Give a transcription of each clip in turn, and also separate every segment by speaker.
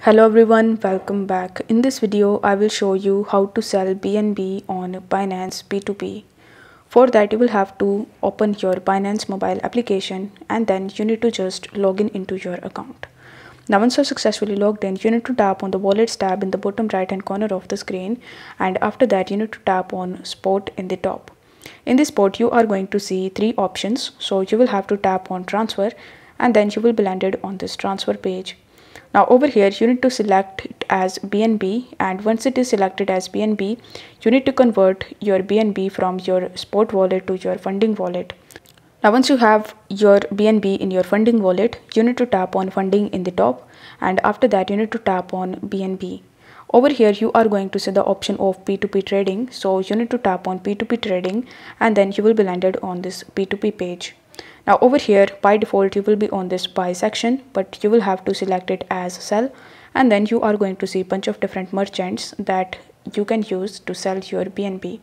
Speaker 1: Hello everyone, welcome back. In this video, I will show you how to sell BNB on Binance P2P. For that, you will have to open your Binance mobile application and then you need to just log in into your account. Now once you're successfully logged in, you need to tap on the Wallets tab in the bottom right hand corner of the screen, and after that you need to tap on Spot in the top. In this spot, you are going to see three options. So you will have to tap on Transfer and then you will be landed on this transfer page. Now over here you need to select it as BNB, and once it is selected as BNB, you need to convert your BNB from your spot wallet to your funding wallet. Now once you have your BNB in your funding wallet, you need to tap on funding in the top, and after that you need to tap on BNB. Over here you are going to see the option of P2P trading, so you need to tap on P2P trading and then you will be landed on this P2P page. Now over here by default you will be on this buy section, but you will have to select it as sell, and then you are going to see a bunch of different merchants that you can use to sell your BNB.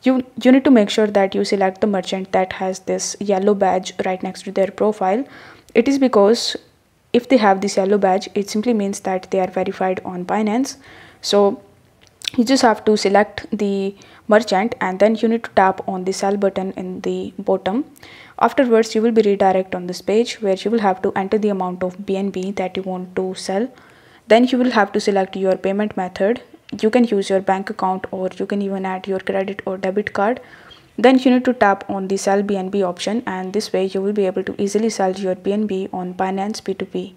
Speaker 1: You need to make sure that you select the merchant that has this yellow badge right next to their profile. It is because if they have this yellow badge, it simply means that they are verified on Binance. So you just have to select the merchant and then you need to tap on the sell button in the bottom. Afterwards you will be redirected on this page where you will have to enter the amount of BNB that you want to sell. Then you will have to select your payment method. You can use your bank account or you can even add your credit or debit card. Then you need to tap on the Sell BNB option, and this way you will be able to easily sell your BNB on Binance P2P.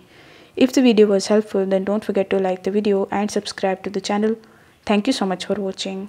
Speaker 1: If the video was helpful, then don't forget to like the video and subscribe to the channel. Thank you so much for watching.